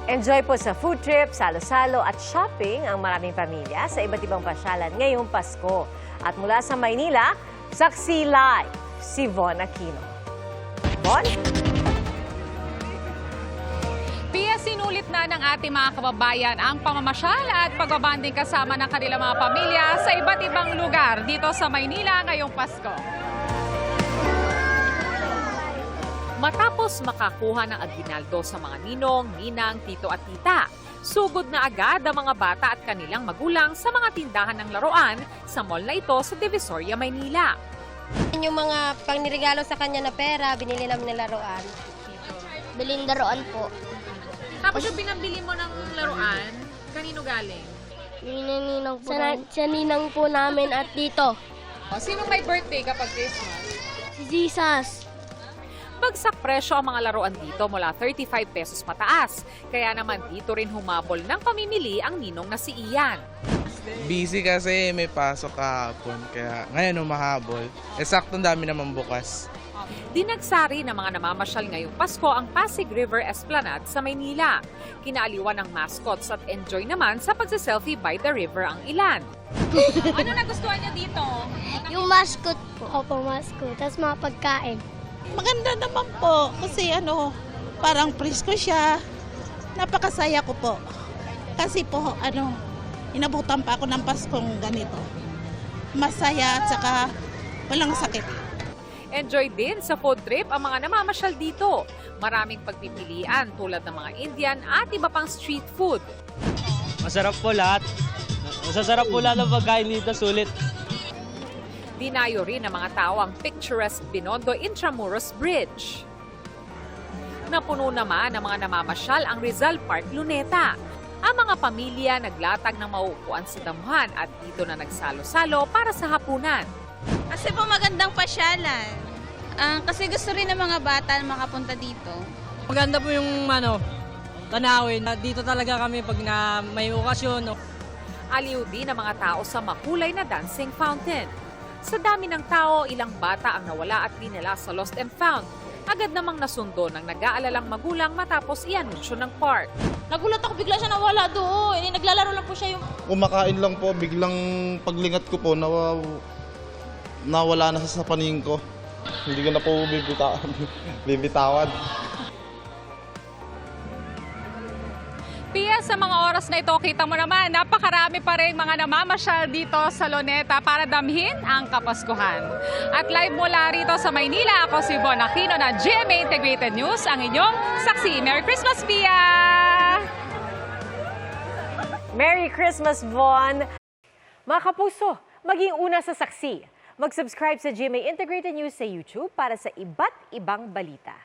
Enjoy po sa food trip, salo-salo at shopping ang maraming pamilya sa iba't ibang pasyalan ngayong Pasko. At mula sa Maynila, saksi live si Von Aquino. Von? Pia, sinulit na ng ating mga kababayan ang pamamasyal at pagbabanding kasama ng kanilang mga pamilya sa iba't ibang lugar dito sa Maynila ngayong Pasko. Matapos makakuha ng aginaldo sa mga ninong, ninang, tito at tita, sugod na agad ang mga bata at kanilang magulang sa mga tindahan ng laruan sa mall na ito sa Divisoria, Maynila. Yung mga pangniregalo sa kanya na pera, binili namin ng laruan. Biling laruan po. Tapos yung pinambili mo ng laruan, kanino galing? Ninang po sa ninang po namin at dito. Sino may birthday kapag Christmas? Si Jesus. Bagsak presyo ang mga laruan dito mula 35 pesos pataas. Kaya naman dito rin humabol ng pamimili ang ninong na si Ian. Busy kasi may pasok kahapon, kaya ngayon humahabol. Saktong dami naman bukas. Dinagsari ng mga namamasyal ngayong Pasko ang Pasig River Esplanade sa Maynila. Kinaaliwan ng mascots at enjoy naman sa pagsiselfie by the river ang ilan. Ano nagustuhan niya dito? Yung mascot po. Opo, mascot. Tapos mga pagkain. Maganda naman po kasi parang presko siya. Napakasaya ko po. Kasi po inabutan pa ako ng Paskong ganito. Masaya at saka walang sakit. Enjoy din sa food trip ang mga namamasyal dito. Maraming pagpipilian tulad ng mga Indian at iba pang street food. Masarap po lahat. Masasarap po lahat ng pagkain dito, sulit. Dinayo rin ng mga tao ang picturesque Binondo Intramuros Bridge. Napuno naman ng mga namamasyal ang Rizal Park, Luneta. Ang mga pamilya naglatag ng mauupuan sa damuhan at dito na nagsalo-salo para sa hapunan. Kasi po magandang pasyalan. Kasi gusto rin ng mga bata na makapunta dito. Maganda po yung tanawin. Dito talaga kami pag may okasyon. Aliw din ang mga tao sa makulay na dancing fountain. Sa dami ng tao, ilang bata ang nawala at dinala sa lost and found. Agad namang nasundo ng nag-aalalang magulang matapos i-anunsyo ng park. Nagulat ako, bigla siya nawala doon. Naglalaro lang po siya yung... Kumakain lang po, biglang paglingat ko po, nawala na sa paningin ko. Hindi ko na po bibitawan. Pia, sa mga oras na ito, kita mo naman, napakarami pa rin mga namamasyal dito sa Luneta para damhin ang Kapaskuhan. At live mula rito sa Maynila, ako si Von Aquino na GMA Integrated News, ang inyong saksi. Merry Christmas, Pia! Merry Christmas, Von! Mga kapuso, maging una sa saksi. Mag-subscribe sa GMA Integrated News sa YouTube para sa iba't ibang balita.